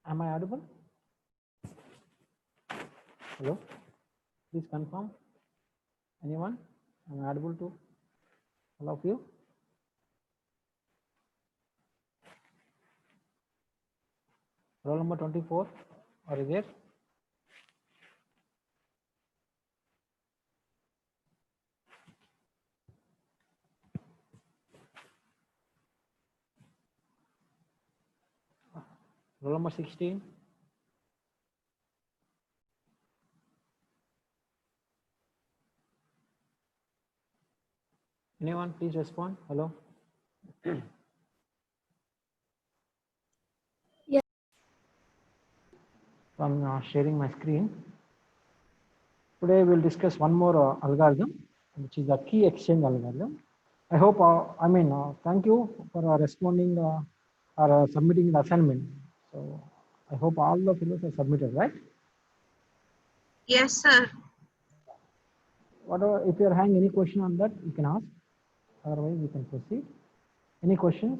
Am I audible? Hello? Please confirm. Anyone? Am I audible to all of you? Roll number 24. Are you there? Roll number 16. Anyone? Please respond. Hello? Yes. So I'm sharing my screen. Today we'll discuss one more algorithm, which is the key exchange algorithm. I hope, thank you for responding or submitting the assignment. So I hope all the fellows are submitted, right? Yes, sir. Whatever, if you're having any question on that, you can ask. Otherwise, we can proceed. Any questions?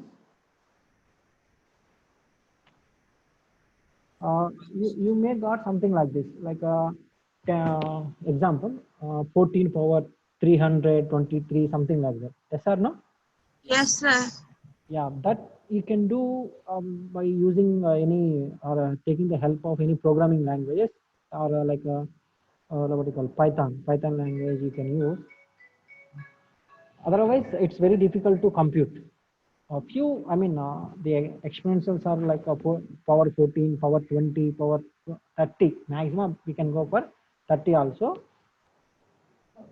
You may got something like this, like a example, 14 power 323, something like that. Yes or no? Yes, sir. Yeah, that you can do by using any or taking the help of any programming languages or what you call Python language you can use. Otherwise, it's very difficult to compute. A few, the exponentials are like a power 14, power 20, power 30. Maximum we can go for 30 also.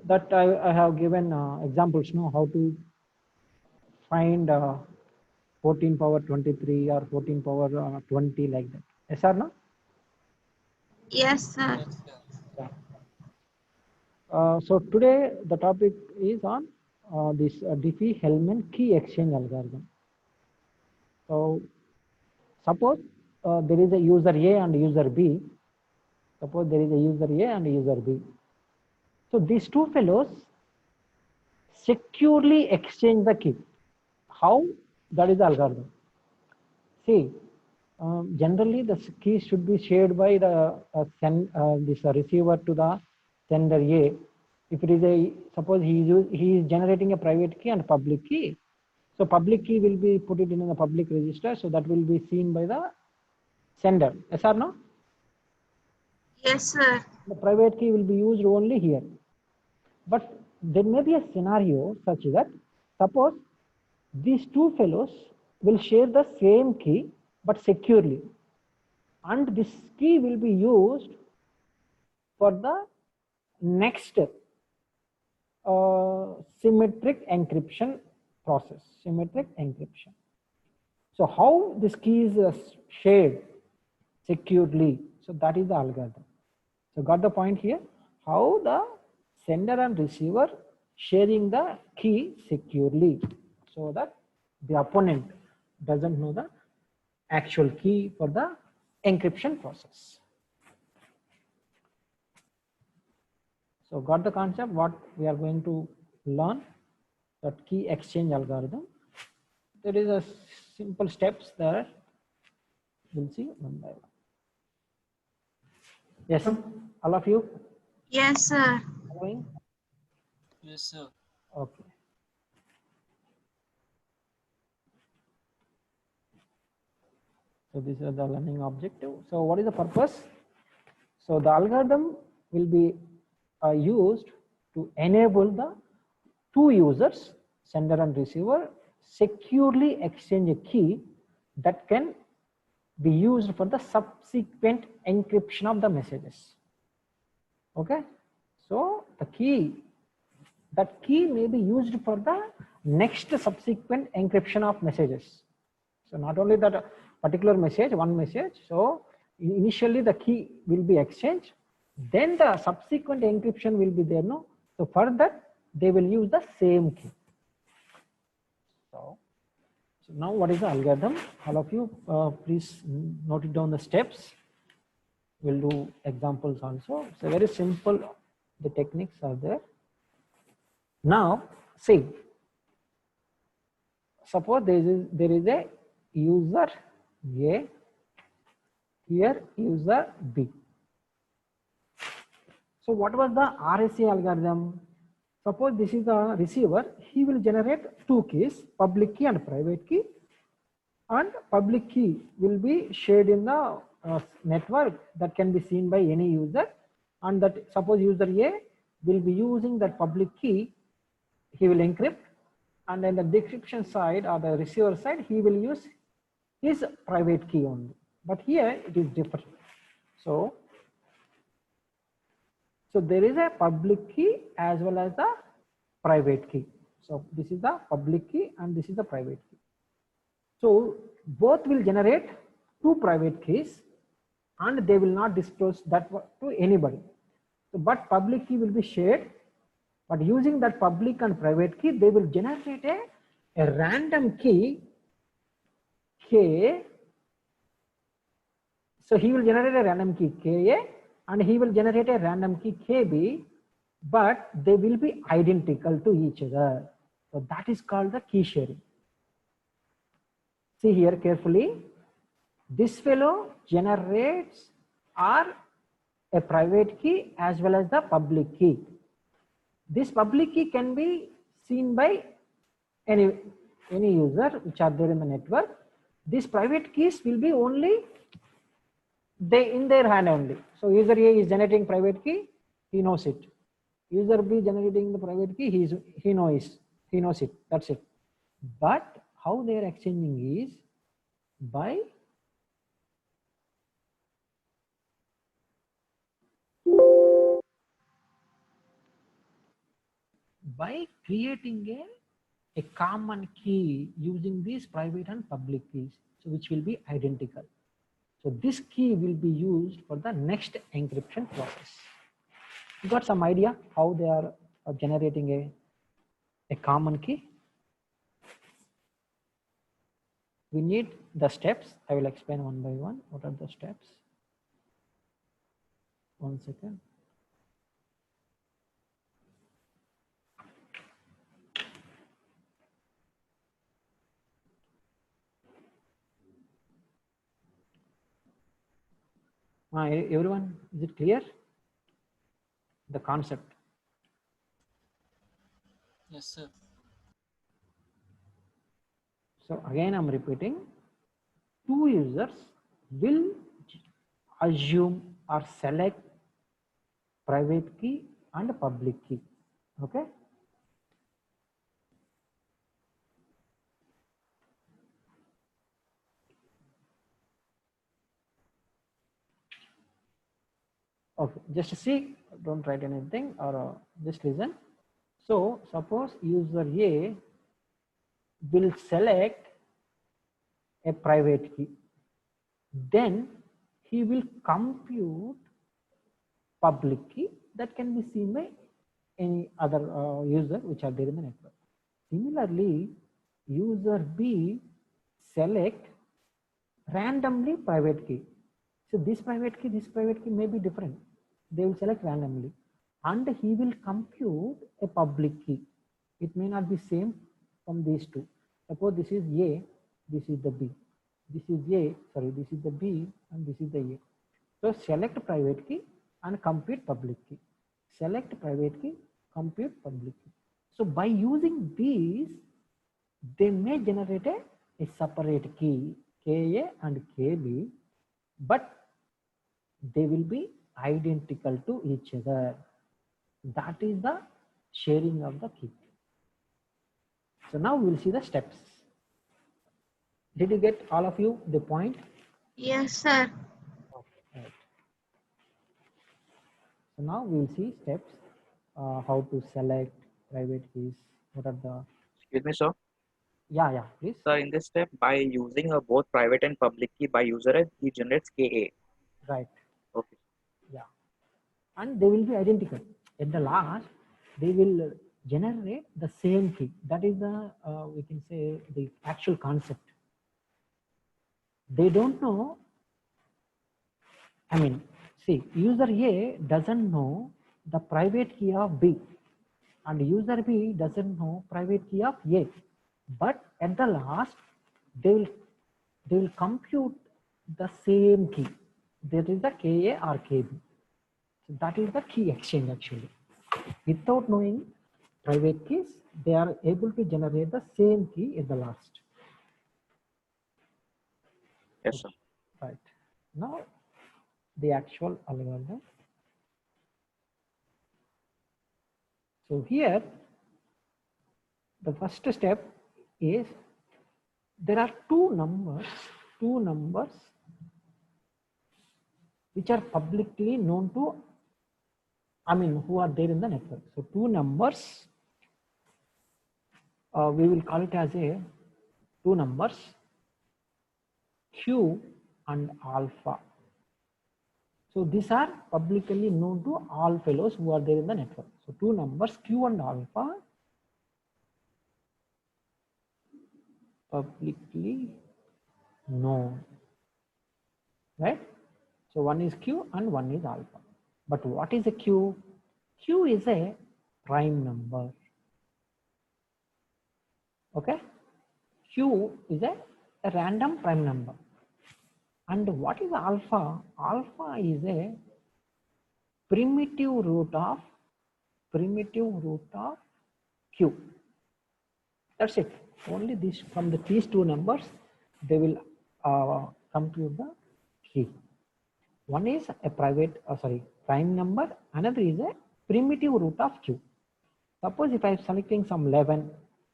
That I have given examples, how to find 14 power 23 or 14 power 20 like that. Yes or no? Yes, sir. Yeah. So today the topic is on this Diffie-Hellman key exchange algorithm. So suppose there is a user A and user B. Suppose there is a user A and a user B. So these two fellows securely exchange the key. How? That is the algorithm. See, generally the key should be shared by the receiver to the sender A. If it is a, suppose he is generating a private key and public key. So public key will be put it in the public register, so that will be seen by the sender. Yes or no? Yes, sir. The private key will be used only here. But there may be a scenario such that, suppose these two fellows will share the same key but securely, and this key will be used for the next symmetric encryption process. Symmetric encryption. So how this key is shared securely? So that is the algorithm. So got the point here? How the sender and receiver sharing the key securely, so that the opponent doesn't know the actual key for the encryption process. So got the concept what we are going to learn, that key exchange algorithm. There is a simple steps there. We'll see one by one. Yes, all of you Yes, sir. following? Yes, sir. Okay. So this is the learning objective. So what is the purpose? So the algorithm will be used to enable the two users, sender and receiver, securely exchange a key that can be used for the subsequent encryption of the messages. Okay. So the key, that key may be used for the next subsequent encryption of messages. So not only that particular message, one message. So initially the key will be exchanged, then the subsequent encryption will be there. No, so for that they will use the same key. So now what is the algorithm? All of you, please note it down the steps. We'll do examples also. So very simple. The techniques are there. Now see. Suppose there is a user A here user B. So what was the RSA algorithm? Suppose this is the receiver, he will generate two keys, public key and private key, and public key will be shared in the network that can be seen by any user, and that suppose user A will be using that public key, he will encrypt, and then the decryption side or the receiver side, he will use his private key only. But here it is different. So there is a public key as well as the private key. So this is the public key and this is the private key. So both will generate two private keys and they will not disclose that to anybody. So, but public key will be shared, but using that public and private key, they will generate a random key K. So he will generate a random key Ka and he will generate a random key Kb, but they will be identical to each other. So that is called the key sharing. See here carefully. This fellow generates a private key as well as the public key. This public key can be seen by any user which are there in the network. These private keys will be only in their hand only. So user A is generating private key, he knows it. User B generating the private key, he knows it. That's it. But how they are exchanging is by creating a common key using these private and public keys, so which will be identical. So this key will be used for the next encryption process. You got some idea how they are generating a common key? We need the steps. I will explain one by one. What are the steps? 1 second. Everyone, is it clear? The concept. Yes, sir. So again, I'm repeating, two users will assume or select private key and public key. Okay. Okay, just see, don't write anything or just listen. So suppose user A will select a private key, then he will compute public key that can be seen by any other user which are there in the network. Similarly, user B select randomly private key. So this private key may be different. They will select randomly and he will compute a public key. It may not be same from these two. Suppose this is A, this is the B. This is A, sorry, this is the B and this is the A. So select private key and compute public key. Select private key, compute public key. So by using these, they may generate a separate key, Ka and Kb, but they will be identical to each other. That is the sharing of the key. So now we will see the steps. Did you get all of you the point? Yes, sir. Okay, right. So now we will see steps, how to select private keys. What are the? Excuse me, sir. Yeah, please. Sir, in this step, by using both private and public key by user, he generates Ka. Right. Okay. Yeah. And they will be identical. At the last, they will generate the same key. That is the, we can say, the actual concept. They don't know. I mean, see, user A doesn't know the private key of B and user B doesn't know private key of A. But at the last, they will compute the same key. That is the KA or KB. So that is the key exchange actually. Without knowing private keys, they are able to generate the same key at the last. Yes, sir. Right. Now the actual algorithm. So here the first step is there are two numbers which are publicly known to, who are there in the network. So two numbers, we will call it as a two numbers, Q and alpha. So these are publicly known to all fellows who are there in the network. So two numbers, Q and alpha, publicly known, right? So one is Q and one is alpha. But what is a Q? Q is a prime number. Okay? Q is a random prime number. And what is alpha? Alpha is a primitive root of Q. That's it. Only this, from these two numbers, they will compute the key. One is a prime number. Another is a primitive root of Q. Suppose if I am selecting some 11,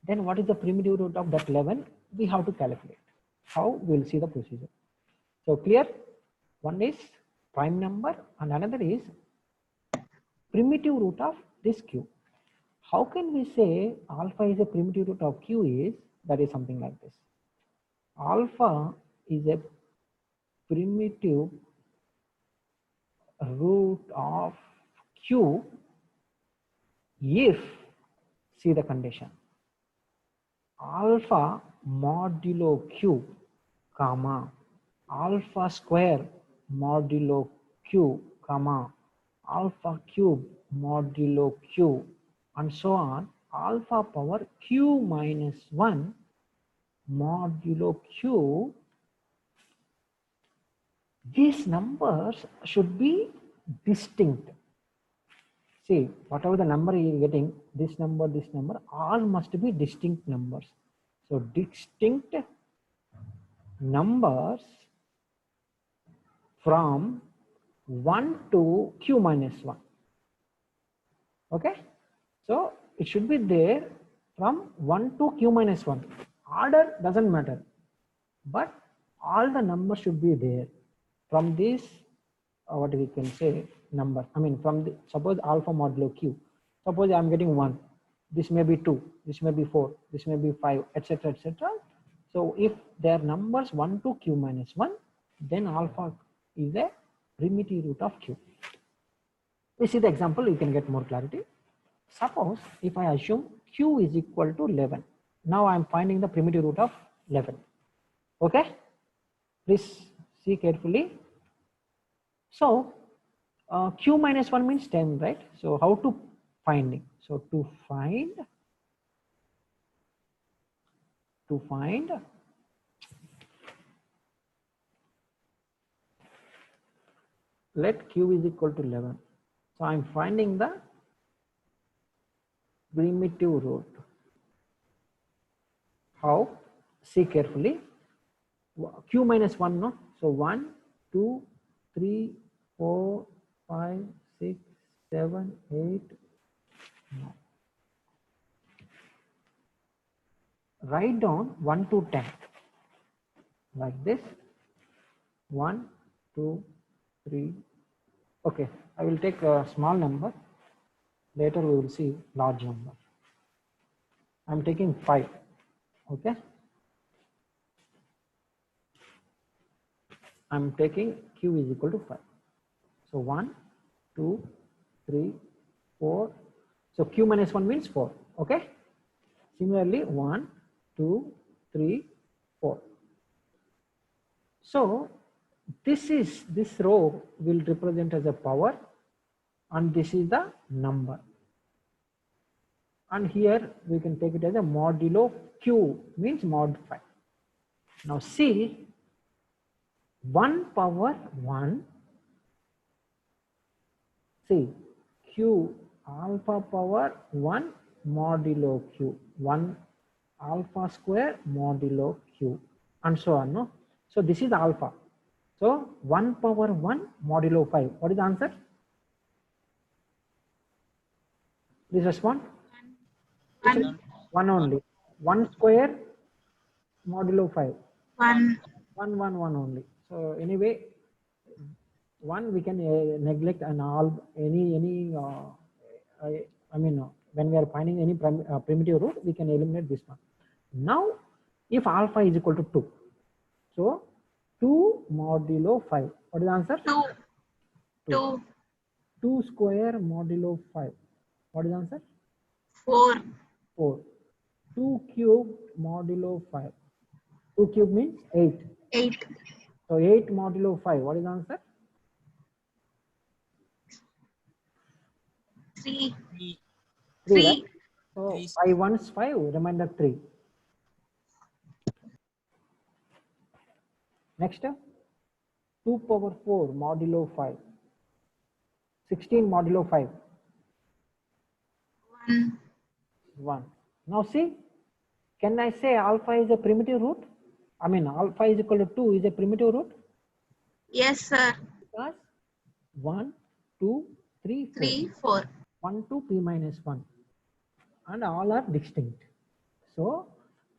then what is the primitive root of that 11? We have to calculate. How? We'll see the procedure. So clear? One is prime number and another is primitive root of this Q. How can we say alpha is a primitive root of Q is, that is something like this. Alpha is a primitive root of Q if, see the condition, alpha modulo Q, comma, alpha square modulo Q, comma, alpha cube modulo Q, and so on, alpha power Q minus 1 modulo Q. These numbers should be distinct. See, whatever the number you are getting, this number, all must be distinct numbers. So distinct numbers from 1 to Q minus 1. Okay? So it should be there from 1 to Q minus 1. Order doesn't matter, but all the numbers should be there from this, what we can say, number. From the, suppose alpha modulo Q. Suppose I am getting 1. This may be 2. This may be 4. This may be 5, etc., etc. So if their numbers 1 to Q minus 1, then alpha is a primitive root of Q. We see the example, you can get more clarity. Suppose if I assume Q is equal to 11. Now I am finding the primitive root of 11. Okay? Please see carefully. So Q minus 1 means 10, right? So how to find it? So to find, let Q is equal to 11. So I am finding the primitive root. How? See carefully. Q minus 1, no? So 1, 2, 3, 4, 5, 6, 7, 8. No. Write down 1 to 10. Like this. 1, 2, 3. Okay, I will take a small number. Later we will see large number. I am taking 5. Okay. I am taking Q is equal to 5. So 1, 2, 3, 4. So Q minus 1 means 4. Okay. Similarly, 1, 2, 3, 4. So this row will represent as a power and this is the number. And here we can take it as a modulo Q means mod 5. Now see, 1 power 1 See, q alpha power 1 modulo q, 1 alpha square modulo q, and so on. No? So this is alpha. So 1 power 1 modulo 5. What is the answer? Please respond. This is 1 only. 1 square modulo 5. 1. 1 only. So anyway, 1 we can neglect, and all any I mean when we are finding any primitive root, we can eliminate this one. Now if alpha is equal to 2, so 2 modulo 5, what is the answer? 2. 2. 2 square modulo 5, what is the answer? 4. 4. 2 cube modulo 5, 2 cube means 8. 8. So 8 modulo 5, what is the answer? 3. 3. 3, right? 3. So 3. 5 ones 5, remainder 3. Next, 2 power 4 modulo 5, 16 modulo 5, 1. 1. Now see, can I say alpha is a primitive root? I mean alpha is equal to 2 is a primitive root? Yes, sir. Because 1, 2, 3, 4. 3, 4. 1 to p minus 1, and all are distinct. So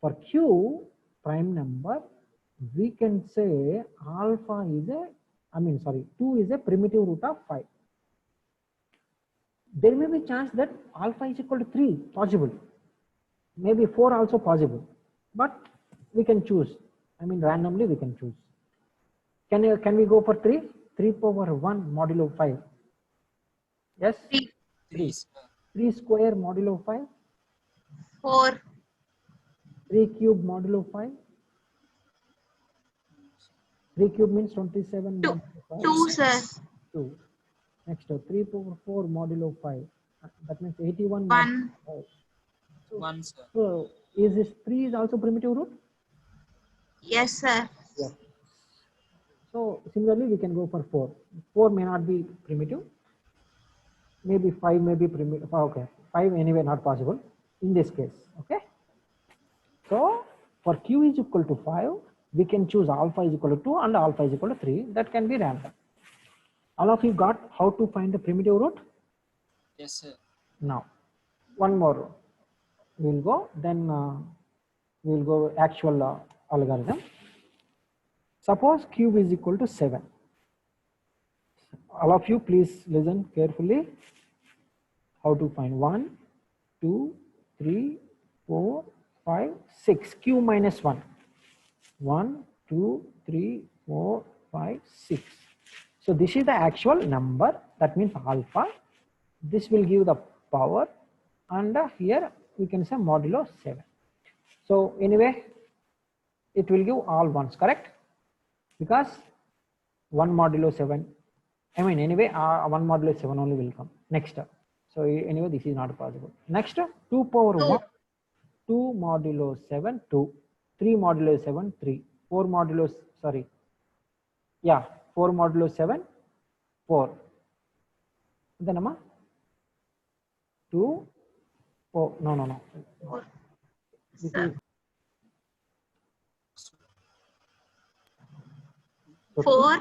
for q prime number, we can say alpha is a, 2 is a primitive root of 5. There may be chance that alpha is equal to 3, possible. Maybe 4 also possible, but we can choose. Randomly we can choose. Can we go for 3? 3 power 1 modulo 5. Yes? 3. 3, sir. 3 square modulo 5. 4. 3 cube modulo 5. 3 cube means 27 2. modulo 5. 2, sir. 2. Next, 3 power 4 modulo 5. That means 81 1. modulo 5. 1, sir. So is this 3 is also primitive root? Yes, sir. Yes. So similarly, we can go for 4. 4 may not be primitive. Maybe 5 may be primitive. Okay, 5 anyway not possible in this case. Okay. So for q is equal to 5, we can choose alpha is equal to 2 and alpha is equal to 3. That can be random. All of you got how to find the primitive root? Yes, sir. Now, one more we'll go, then we'll go actual algorithm. Suppose cube is equal to 7. All of you please listen carefully how to find 1, 2, 3, 4, 5, 6. Q minus 1. 1, 2, 3, 4, 5, 6. So this is the actual number, that means alpha. This will give the power, and here we can say modulo 7. So anyway, it will give all ones, correct? Because 1 modulo 7, anyway 1 modulo 7 only will come. Next, so anyway this is not possible. Next, 2 power 1, 2 modulo 7, 2, 3 modulo 7, 3, 4 modulo, sorry, yeah, 4 modulo 7, 4. Then 2, 4, no. 4. This Sir. is, so 4.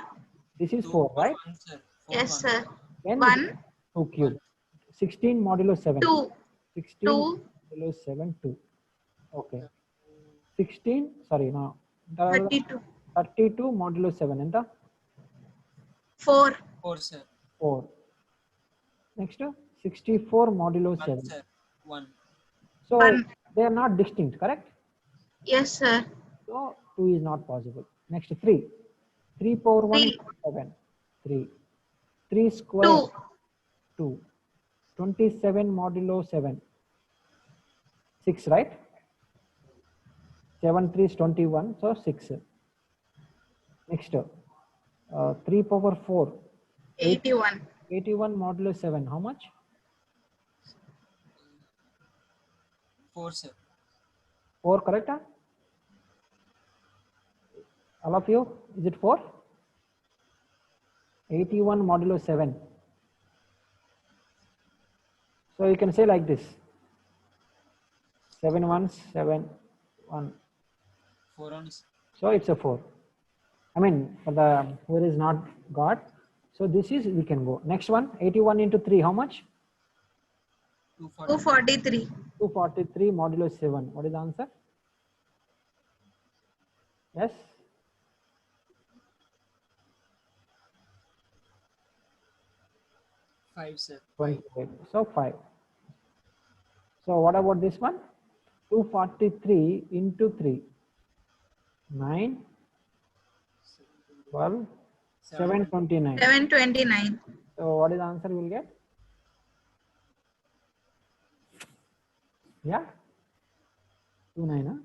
this is 2, 4, right? 1, sir. 4, Yes, 1. sir. Then 1. 2 cube. 16 modulo 7. 2. 16 2. modulo 7, 2. Okay. 16, sorry, no. 32. 32 modulo 7, enta? 4. 4, sir. 4. Next, 64 modulo 1, 7. sir. 1. So 1. they are not distinct, correct? Yes, sir. So 2 is not possible. Next, 3. 3 power 1 is 3. 7. 3. 3 square 2. 2. 27 modulo 7. 6, right? 7 3 is 21, so 6. Next, 3 power 4. 81. 81 modulo 7. How much? 4, sir. 4, correct? Huh? All of you, is it 4? 81 modulo 7. So you can say like this: 7 1s 7 1. 4 ones. So it's a 4. I mean, for the where is not God. So this is, we can go. Next one, 81 into 3, how much? 240. 243. 243 modulo 7. What is the answer? Yes? Five, sir. 28. So 5. So what about this one? 243 into 3. 9, 12, 729. 729. So what is the answer we'll get? Yeah? 29, huh?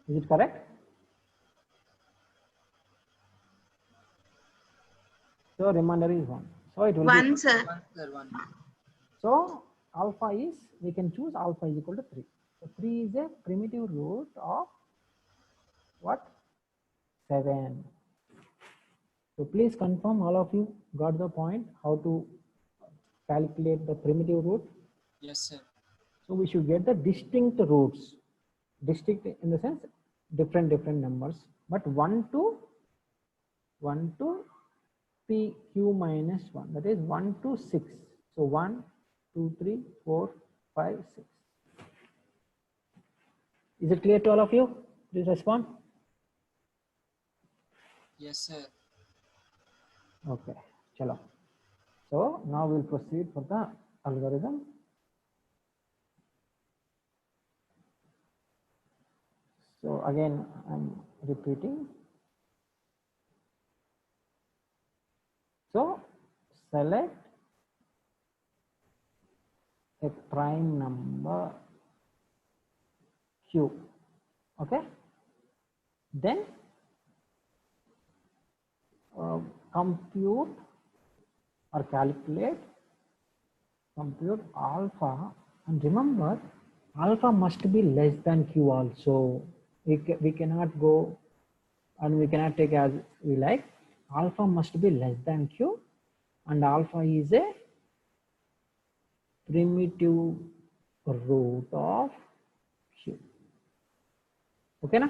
Is it correct? So remainder is 1. So it will be, 1, sir. 1, sir. 1. so alpha is, we can choose alpha is equal to 3. So 3 is a primitive root of what? 7. So please confirm, all of you got the point how to calculate the primitive root. Yes, sir. So we should get the distinct roots. Distinct in the sense different numbers, but 1 to pq minus 1, that is 1 to 6. So 1 2 3 4 5 6. Is it clear to all of you? Please respond. Yes, sir. Okay, chalo. So now we'll proceed for the algorithm. So again, I'm repeating. So select a prime number q. Okay. Then compute or compute alpha, and remember alpha must be less than q also. We cannot go and we cannot take as we like. Alpha must be less than q, and alpha is a primitive root of q. Okay na?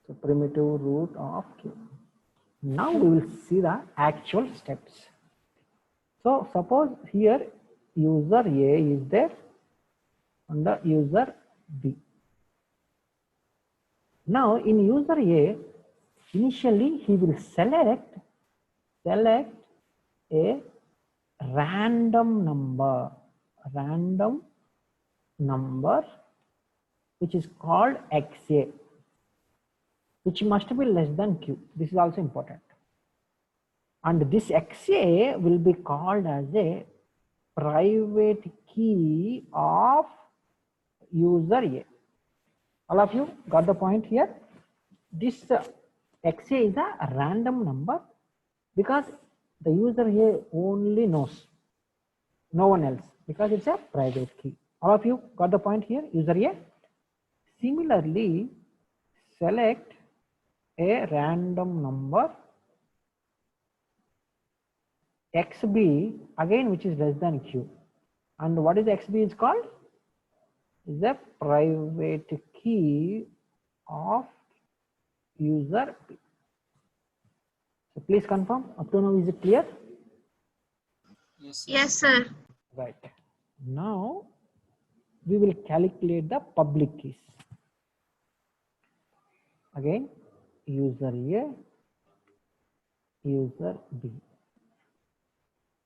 So primitive root of q. Now we will see the actual steps. So suppose here user A is there and the user B. Now in user A, initially he will select a random number which is called XA, which must be less than Q. This is also important. And this XA will be called as a private key of user A. All of you got the point here? This XA is a random number because the user A only knows, no one else, because it's a private key. All of you got the point here, user A? Similarly, select a random number XB, again which is less than Q. And what is XB is called? Is a private key of user B. So please confirm, up to now is it clear? Yes, sir. Yes, sir. Right. Now we will calculate the public keys. Again, user A, user B.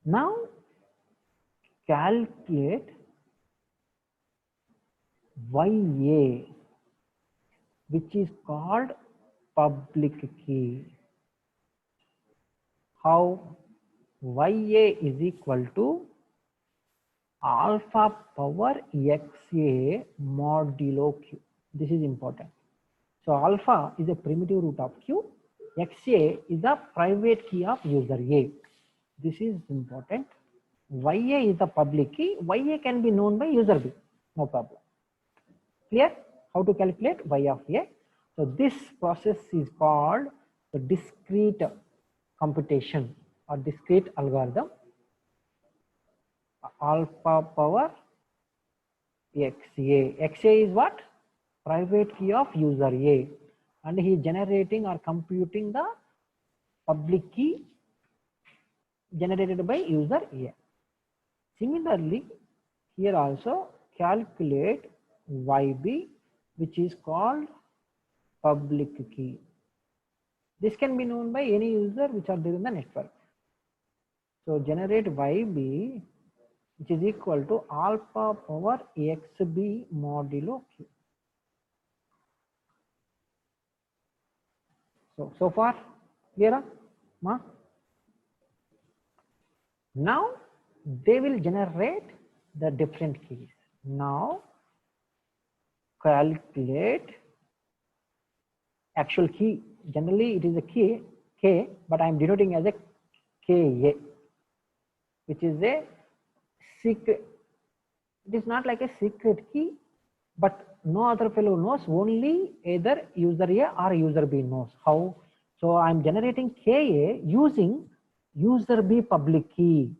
Now calculate YA, which is called public key. How? YA is equal to alpha power XA modulo Q. This is important. So alpha is a primitive root of Q. XA is the private key of user A. This is important. YA is the public key. YA can be known by user B. No problem. Clear? How to calculate Y of A? So this process is called the discrete computation or discrete algorithm. Alpha power XA. XA is what? Private key of user A, and he is generating or computing the public key generated by user A. Similarly, here also calculate YB, which is called public key. This can be known by any user which are there in the network. So generate YB, which is equal to alpha power XB modulo Q. So far, clear? Ma? Now they will generate the different keys. Now calculate actual key. Generally it is a key K, but I am denoting as a KA, which is a secret. It is not like a secret key, but no other fellow knows, only either user A or user B knows. How? So I am generating KA using user B public key,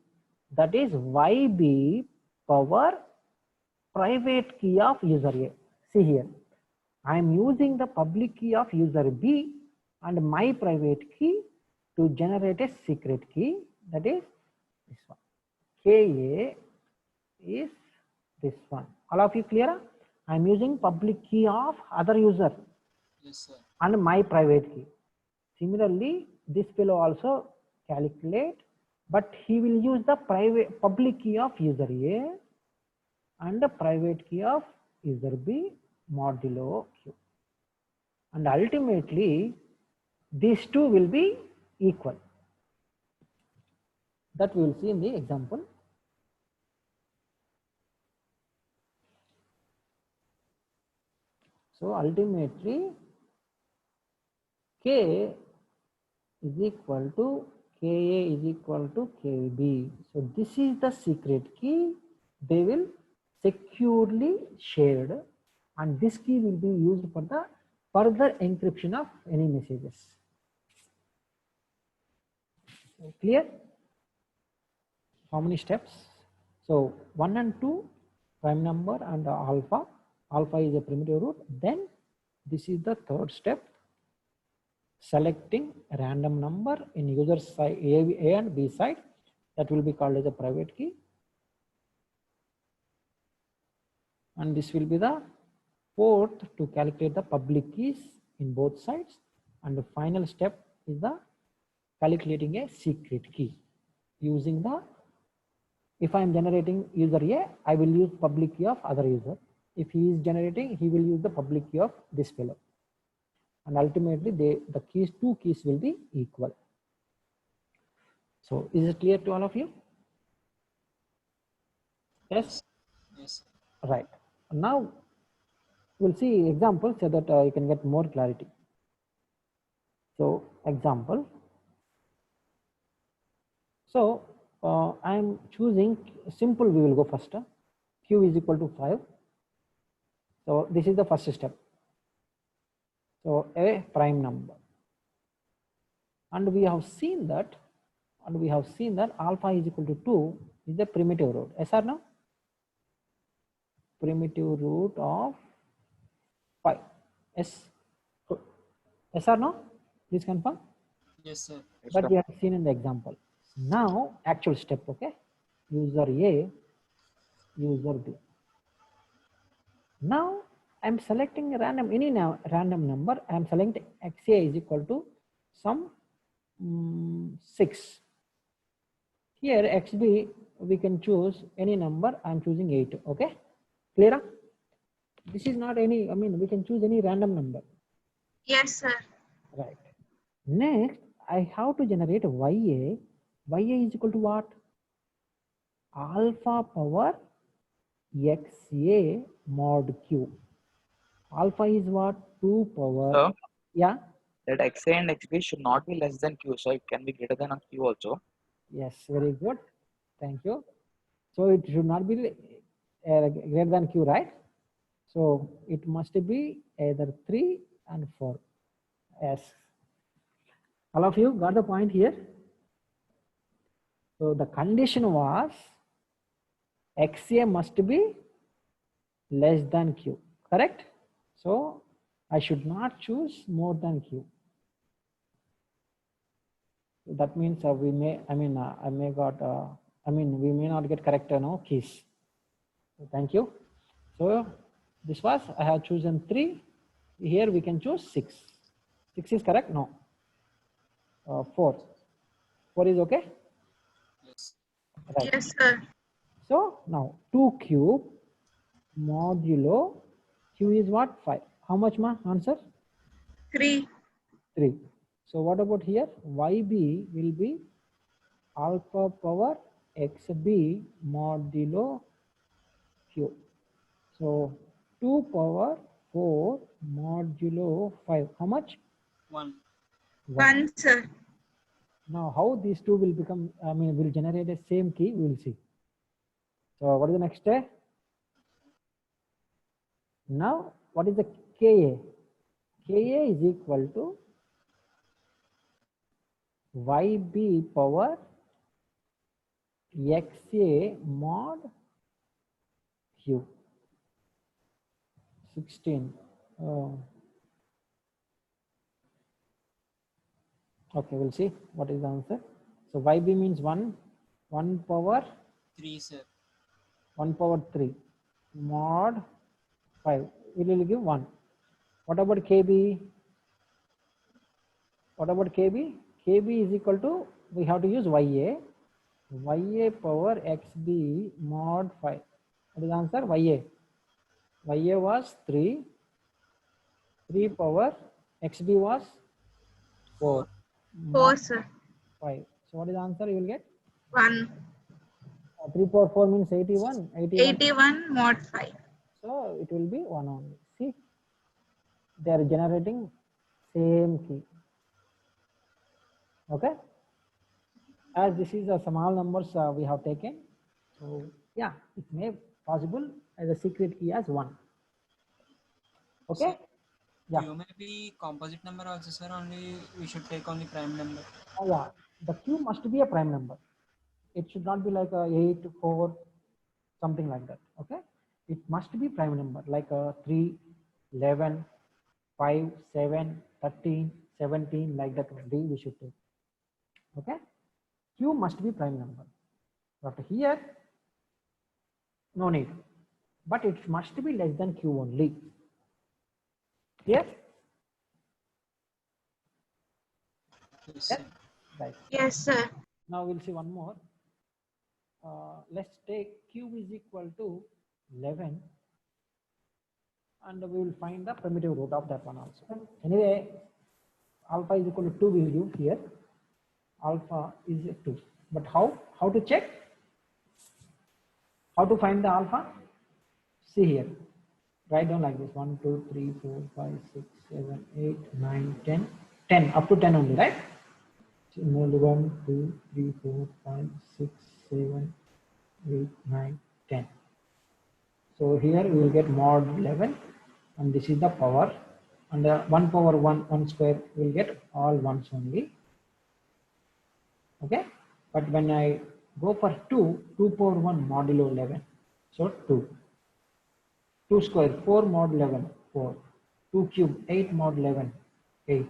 that is YB power private key of user A. See here, I am using the public key of user B and my private key to generate a secret key, that is this one. KA is this one. All of you clear? I am using public key of other user Yes, sir. and my private key. Similarly, this fellow also calculate, but he will use the private public key of user A and the private key of user B modulo Q. And ultimately, these two will be equal. That we will see in the example. So ultimately, K is equal to KA is equal to KB. So this is the secret key they will securely shared, and this key will be used for the further encryption of any messages. Clear? How many steps? So 1 and 2 prime number and alpha. Alpha is a primitive root. Then this is the third step, selecting a random number in user side A and B side, that will be called as a private key, and this will be the fourth to calculate the public keys in both sides, and the final step is the calculating a secret key using the, if I am generating user A, I will use public key of other user. If he is generating, he will use the public key of this fellow. And ultimately the keys, two keys will be equal. So is it clear to all of you? Yes? Yes. Right. Now we'll see examples so that you can get more clarity. So example. So I am choosing simple, we will go first. Q is equal to 5. So this is the first step. So a prime number. And we have seen that alpha is equal to 2 is the primitive root. Yes or no? Primitive root of 5. Yes. Yes or no? Please confirm. Yes, sir. But we have seen in the example. Now actual step, okay? User A, user B. Now I'm selecting a random, any random number. I'm selecting XA is equal to some 6. Here XB, we can choose any number. I'm choosing 8. Okay, clear? This is not any, I mean, we can choose any random number. Yes, sir. Right. Next, I have to generate YA. YA is equal to what? Alpha power XA mod Q. Alpha is what? 2 power. Sir, Yeah. that XA and XB should not be less than Q, so it can be greater than a Q also. Yes, very good. Thank you. So it should not be greater than Q, right? So it must be either 3 and 4. Yes. All of you got the point here? So the condition was XA must be less than Q, correct? So I should not choose more than Q. That means we may, I mean, we may not get correct no keys. So thank you. So this was, I have chosen 3. Here we can choose 6. 6 is correct? No. 4. 4 is okay? Yes. Right. Yes, sir. So now 2 cube modulo Q is what? 5. How much ma answer? 3. 3. So what about here? YB will be alpha power XB modulo Q. So 2 power 4 modulo 5. How much? 1. 1, sir. Now how these two will become, will generate the same key, we will see. So what is the next step? Now what is the KA? KA is equal to YB power XA mod Q. 16. Okay, we'll see what is the answer. So YB means 1 power 3, sir. 1 power 3 mod 5. We will give 1. What about KB? What about KB? KB is equal to, we have to use YA. YA power XB mod 5. What is the answer? YA. YA was 3. 3 power XB was 4. 4, sir. 5. So what is the answer you will get? 1. 3 power 4 means 81. 81 mod 5. So it will be 1 only. See, they are generating same key. Okay. As this is a small numbers we have taken. So yeah, it may possible as a secret key as 1. Okay. Sir, Yeah. Q may be composite number also, sir. Only we should take only prime number. Yeah. The Q must be a prime number. It should not be like a 8, 4, something like that. Okay. It must be prime number like a 3, 11, 5, 7, 13, 17, like that only we should take. Okay. Q must be prime number. But here, no need. But it must be less than Q only. Clear? Yes, Yes? sir. Right. Yes, sir. Now we'll see one more. Let's take Q is equal to 11 and we will find the primitive root of that one also. Anyway, alpha is equal to 2 we'll give here. Alpha is 2. But how to check? How to find the alpha? See here. Write down like this: 1, 2, 3, 4, 5, 6, 7, 8, 9, 10. 10 up to 10 only, right? So 1, 2, 3, 4, 5, 6, 7, 8, 9, 10. So here we will get mod 11, and this is the power. And 1 power 1 square will get all ones only. Okay, but when I go for 2 power 1 modulo 11, so 2 square 4 mod 11 4, 2 cube 8 mod 11 8,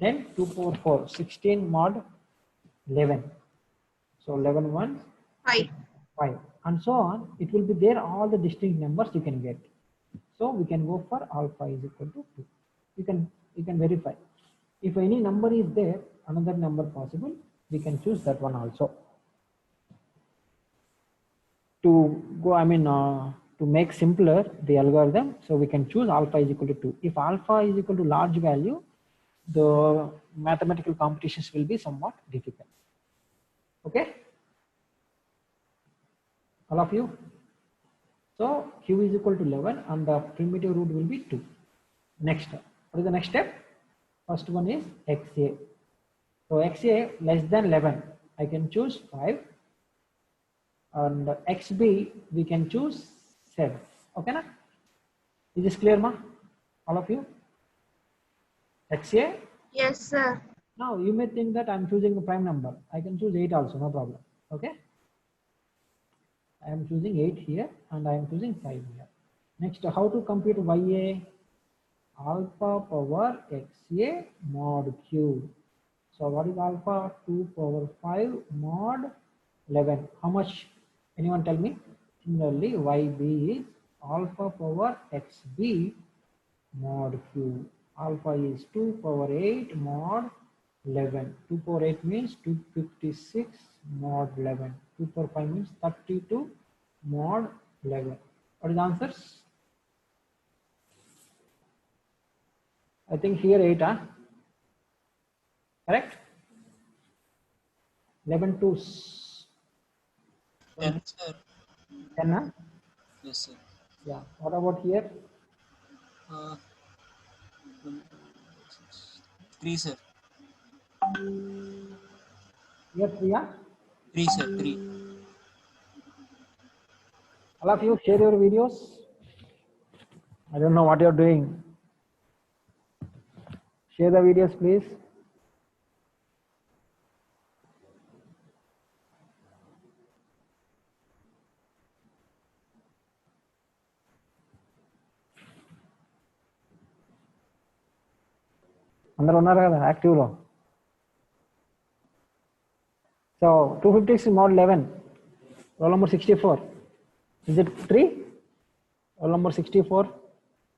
then 2 power 4 16 mod 11, so 11 1 5. 5 and so on. It will be there all the distinct numbers you can get. So we can go for alpha is equal to 2. You can verify if any number is there, another number possible, we can choose that one also. To go, to make simpler the algorithm, so we can choose alpha is equal to 2. If alpha is equal to large value, the mathematical computations will be somewhat difficult. Okay, all of you. So Q is equal to 11 and the primitive root will be 2. Next, what is the next step? First one is XA. So XA less than 11, I can choose 5. And XB, we can choose 7. Okay, na? Is this clear, ma? All of you? XA. Yes, sir. Now you may think that I'm choosing a prime number. I can choose 8 also, no problem. Okay. I am choosing 8 here and I am choosing 5 here. Next, how to compute YA? Alpha power XA mod Q. So what is alpha? 2 power 5 mod 11. How much? Anyone tell me? Similarly, YB is alpha power XB mod Q. Alpha is 2 power 8 mod 11. 2 power 8 means 256 mod 11. 2 power 5 means 32 mod 11. What is the answers? I think here 8, huh? Correct? 11 to 10, sir. 10, huh? Yes, sir. Yeah. What about here? Uh, 3, sir. Here 3, huh? 3, sir. 3. All of you share your videos. I don't know what you're doing. Share the videos, please. అందరూ ఉన్నారు కదా యాక్టివ్లో. So 256 mod 11. Roll number 64. Is it 3? Roll number 64.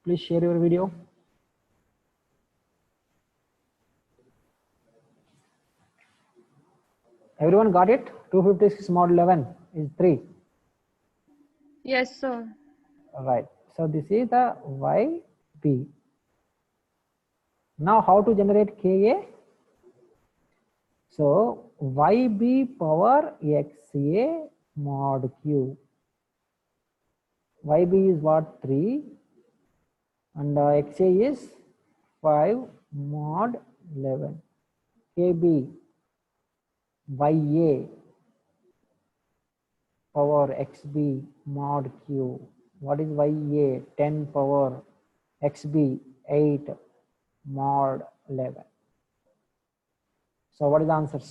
Please share your video. Everyone got it? 256 mod 11 is 3. Yes, sir. Right. So this is the YB. Now how to generate KA? So YB power XA mod Q. YB is what? 3 and XA is 5 mod 11. KB YA power XB mod Q. What is YA? 10 power XB 8 mod 11. So what is the answers?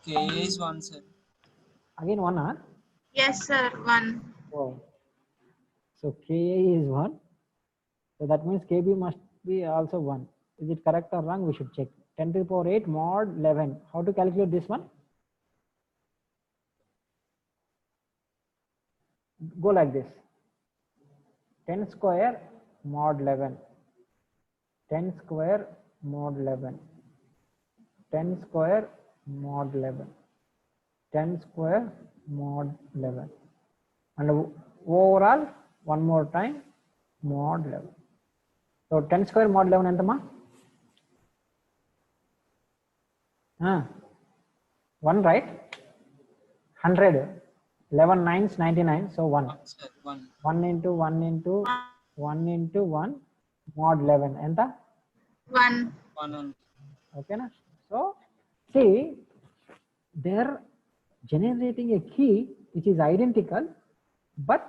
KA is 1, sir. Again 1, huh? Yes, sir. 1. Oh. So KA is 1. So that means KB must be also 1. Is it correct or wrong? We should check. 10 to the power 8 mod 11. How to calculate this one? Go like this. 10 square mod 11. 10 square mod 11. 10 square mod 11. 10 square mod 11. And overall, one more time, mod 11. So 10 square mod 11 entama? 1, right? 100. 11 nines 99. So 1. 1, sir. 1. 1 into 1 into 1 into 1 mod 11. Enta? 1. 1 only. Okay. Na? So see, they're generating a key which is identical, but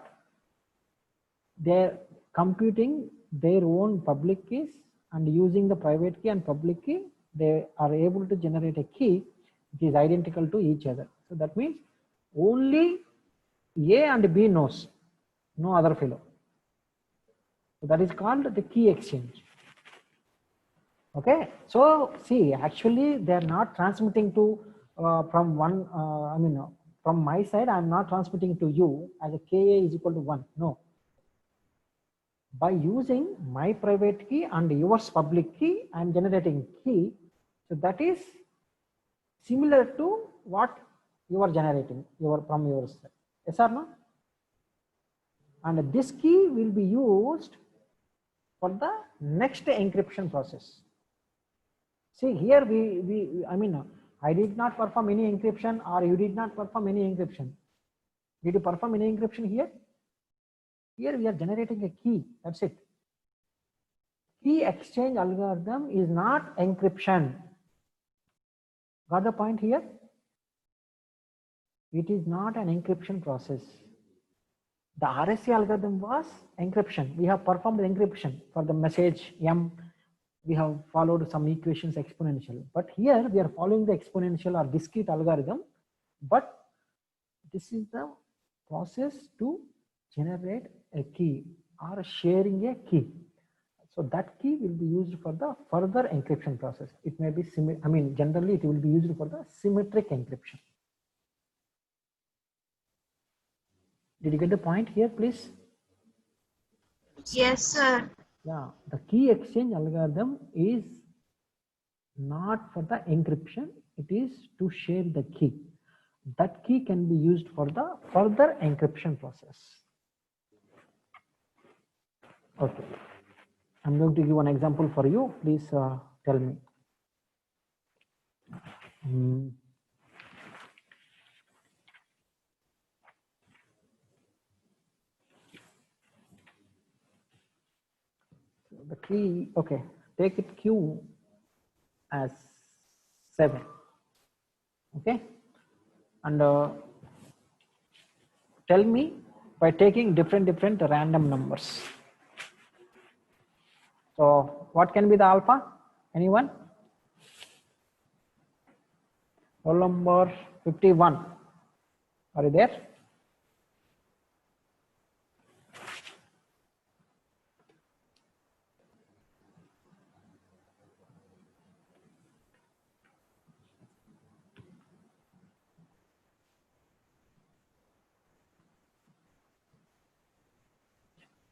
they're computing their own public keys and using the private key and public key, they are able to generate a key which is identical to each other. So that means only A and B knows, no other fellow. So that is called the key exchange. Okay, so see, actually they are not transmitting to from one, from my side, I am not transmitting to you as a KA is equal to 1. No. By using my private key and yours public key, I am generating key. So that is similar to what you are generating from your side. Yes or no? And this key will be used for the next encryption process. See here I did not perform any encryption or you did not perform any encryption. Did you perform any encryption here? Here we are generating a key, that's it. Key exchange algorithm is not encryption. Got the point here? It is not an encryption process. The RSA algorithm was encryption. We have performed encryption for the message M. We have followed some equations exponential, but here we are following the exponential or discrete algorithm. But this is the process to generate a key or sharing a key. So that key will be used for the further encryption process. It may be generally it will be used for the symmetric encryption. Did you get the point here, please? Yes, sir. Yeah, the key exchange algorithm is not for the encryption, it is to share the key. That key can be used for the further encryption process. Okay, I'm going to give one example for you. Please tell me. The key, okay, take it Q as 7, okay, and tell me by taking different random numbers. So what can be the alpha? Anyone? Roll number 51. Are you there?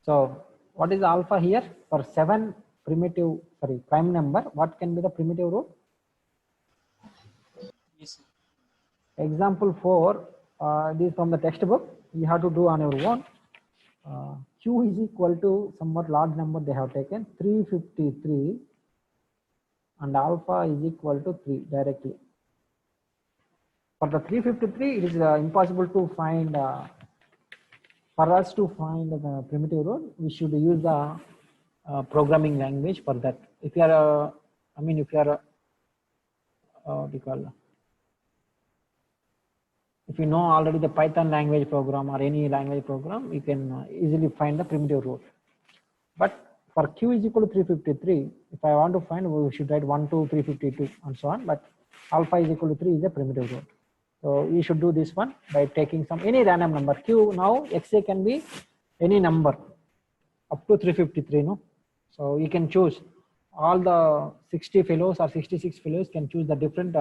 So what is alpha here? For 7 prime number, what can be the primitive root? Yes, sir. Example 4, this is from the textbook. You have to do on your own. Q is equal to somewhat large number they have taken, 353, and alpha is equal to 3 directly. For the 353, it is impossible to find, for us to find the primitive root, we should use the programming language for that. If you are, if you are, what do you call, if you know already the Python language program or any language program, you can easily find the primitive root. But for Q is equal to 353, if I want to find, we should write 1 to 352 and so on. But alpha is equal to 3 is a primitive root. So you should do this one by taking any random number. Q now XA can be any number up to 353. No, so you can choose all the 60 fellows or 66 fellows can choose the different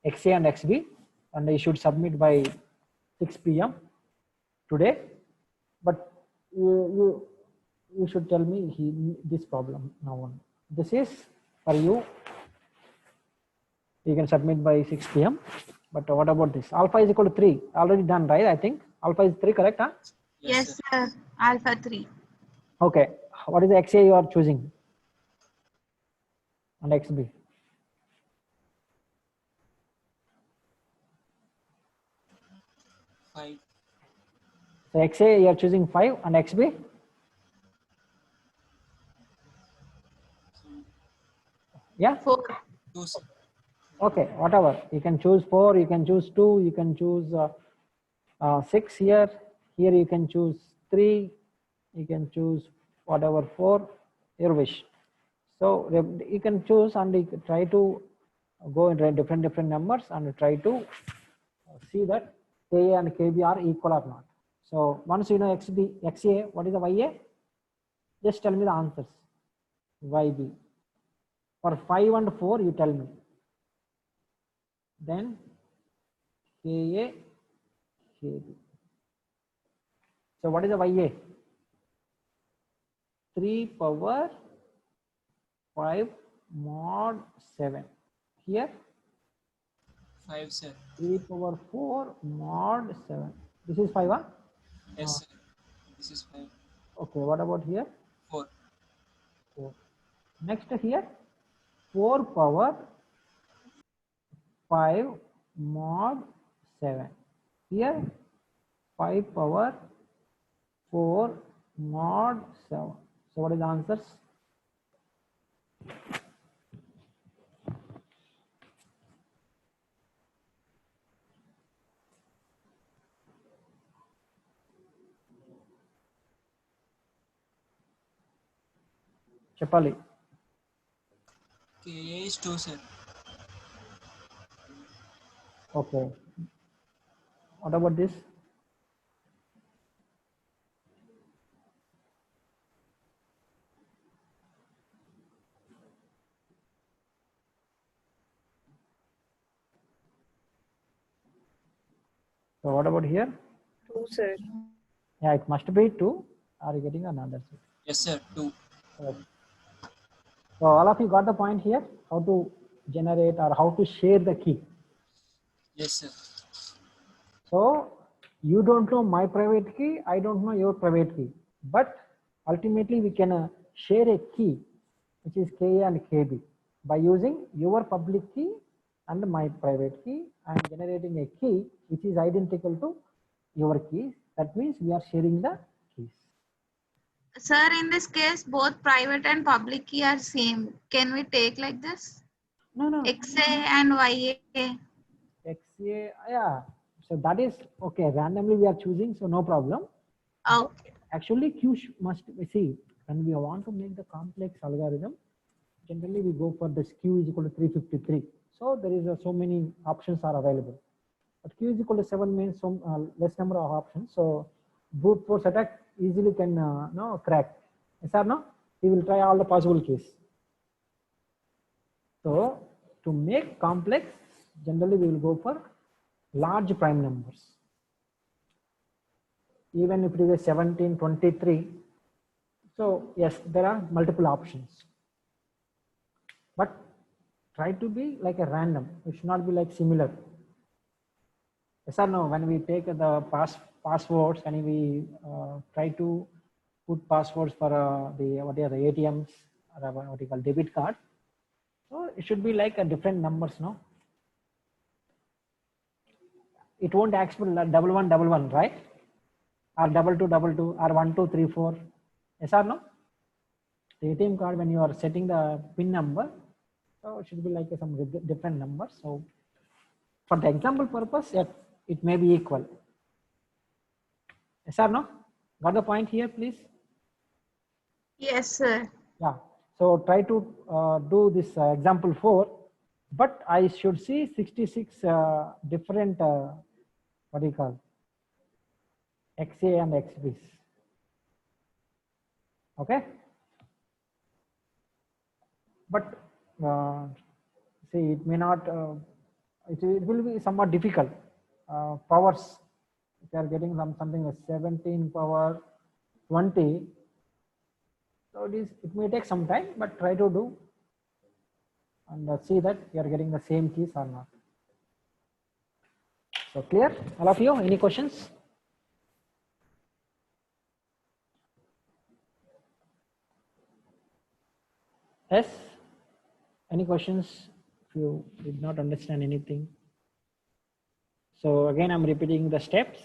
XA and XB, and they should submit by 6 p.m. today. But you should tell me this problem now on. This is for you. You can submit by 6 p.m. But what about this? Alpha is equal to 3. Already done, right? I think alpha is 3, correct? Huh? Yes, sir. Alpha 3. Okay. What is the XA you are choosing? And XB? Five. So XA you are choosing 5 and XB? Yeah? 4. 2, sir. Okay, whatever. You can choose 4, you can choose 2, you can choose 6 here. Here you can choose 3, you can choose whatever 4, your wish. So you can choose and you can try to go into different numbers and try to see that KA and KB are equal or not. So once you know XB, XA, what is the YA? Just tell me the answers. YB. For 5 and 4, you tell me. Then KA, KB. So what is the YA? 3 power 5 mod 7. Here 5, sir. 3 power 4 mod 7. This is 5, huh? Yes, sir. This is 5. Okay, what about here? 4. 4. Next here 4 power 5 mod 7. Here 5 power 4 mod 7. So what is the answers? Chapali. KA is 2, sir. Okay. What about this? So what about here? 2, sir. Yeah, it must be 2. Are you getting another? Yes, sir. 2. Okay. So all of you got the point here? How to generate or how to share the key. Yes, sir. So you don't know my private key, I don't know your private key, but ultimately we can share a key which is KA and KB by using your public key and my private key. I am generating a key which is identical to your keys. That means we are sharing the keys. Sir, in this case, both private and public key are same. Can we take like this? No. XA and YA. XA, yeah. So that is okay. Randomly we are choosing, so no problem. Okay. Actually, Q must see when we want to make the complex algorithm. Generally, we go for this Q is equal to 353. So there is so many options are available. But Q is equal to 7 means some less number of options. So brute force attack easily can no crack. Yes or no? We will try all the possible keys. So to make complex, generally we will go for large prime numbers. Even if it is a 17, 23. So yes, there are multiple options. But try to be like a random. It should not be like similar. Yes or no? When we take the passwords and we try to put passwords for the ATMs or what you call debit card. So it should be like a different numbers, no? It won't expect 1111, right? Or 2222 or 1234. Yes or no? The ATM card when you are setting the PIN number, so it should be like some different numbers. So for the example purpose, yeah, it may be equal. Yes or no? Got the point here, please? Yes, sir. Yeah. So try to do this example 4, but I should see 66 different, what do you call, XA and XBs. Okay. But see, it may not, it will be somewhat difficult. Powers, if you are getting something like 17 power 20, so it may take some time, but try to do and see that you are getting the same keys or not. So clear, all of you? Any questions? Yes? Any questions if you did not understand anything? So again, I'm repeating the steps.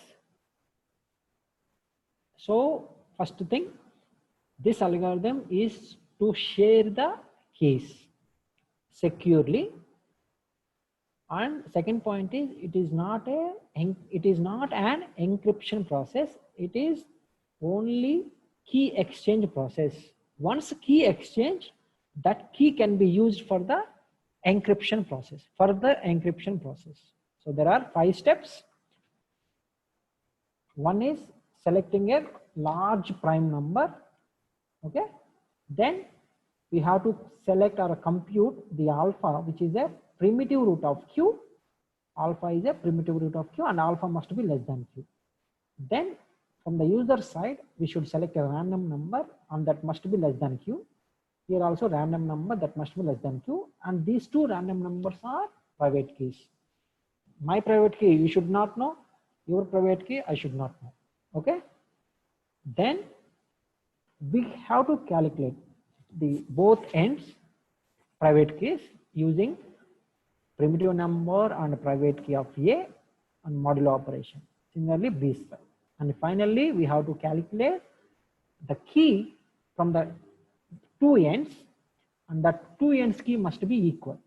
So first thing, this algorithm is to share the keys securely. And second point is it is not an encryption process. It is only key exchange process. Once key exchange, that key can be used for the encryption process, further encryption process. So there are 5 steps. One is selecting a large prime number. Okay. Then we have to select or compute the alpha, which is a primitive root of Q. Alpha is a primitive root of Q and alpha must be less than Q. Then from the user side, we should select a random number and that must be less than Q. Here also random number that must be less than Q. And these 2 random numbers are private keys. My private key, you should not know. Your private key, I should not know. Okay. Then we have to calculate the both ends private keys using primitive number and private key of A and modulo operation. Similarly, B side. And finally, we have to calculate the key from the 2 ends, and that 2 ends key must be equal.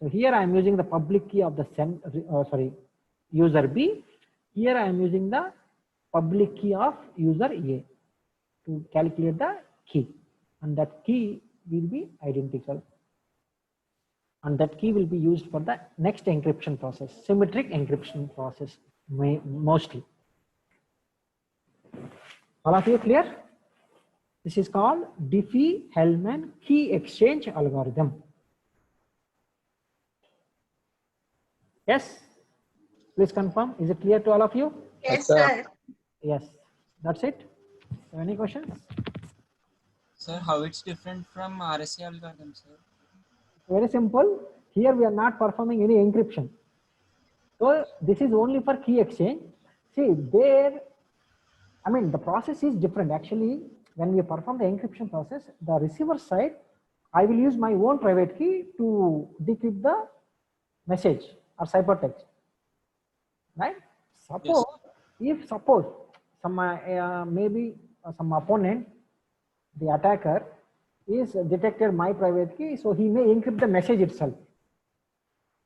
So here I am using the public key of the user B. Here I am using the public key of user A to calculate the key. and that key will be identical. And that key will be used for the next encryption process, symmetric encryption process, mostly. All of you clear? This is called Diffie-Hellman key exchange algorithm. Yes? Please confirm. Is it clear to all of you? Yes, sir. Yes. That's it. So any questions? Sir, how it's different from RSA algorithm, sir? Very simple. Here we are not performing any encryption. So this is only for key exchange. See, there, I mean, the process is different. Actually, when we perform the encryption process, the receiver side, I will use my own private key to decrypt the message or ciphertext. Right? Suppose, if suppose some maybe some opponent, the attacker, is detected my private key, so he may encrypt the message itself.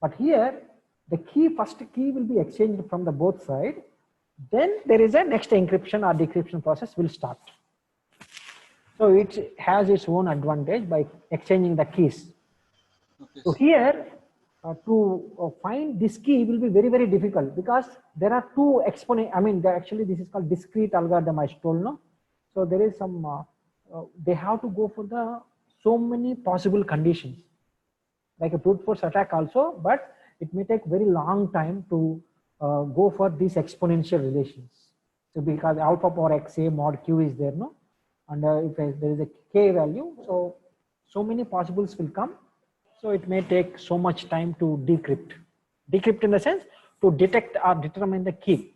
But here, the key, first key will be exchanged from the both sides. Then there is a next encryption or decryption process will start. So it has its own advantage by exchanging the keys. Okay, So sir. here, to find this key will be very, very difficult because there are two exponent. I mean, actually this is called discrete algorithm, I told, no? So there is some, they have to go for the so many possible conditions, like a brute force attack also, but it may take very long time to go for these exponential relations. So because alpha power xa mod q is there, no? And if there is a k value, so many possibles will come. So it may take so much time to decrypt. Decrypt in the sense to detect or determine the key.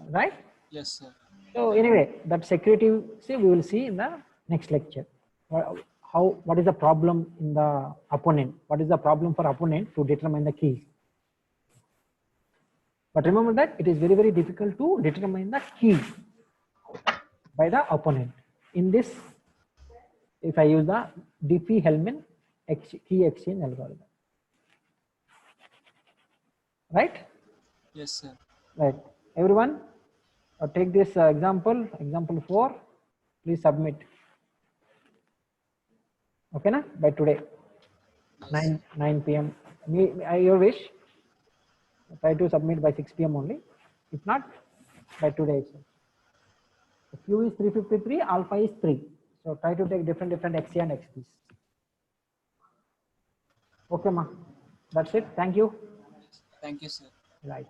Right? Yes, sir. So anyway, that security, see, we will see in the next lecture. What is the problem in the opponent? What is the problem for opponent to determine the keys? But remember that it is very, very difficult to determine the key by the opponent. In this, if I use the Diffie-Hellman key exchange algorithm. Right? Yes, sir. Right. Everyone, take this example 4. Please submit. Okay, na? By today, Yes. 9 p.m. Your wish. Try to submit by 6 p.m. only. If not, by today itself. The Q is 353, alpha is 3. So try to take different XC and XPs. Okay, ma. That's it. Thank you. Thank you, sir. Right.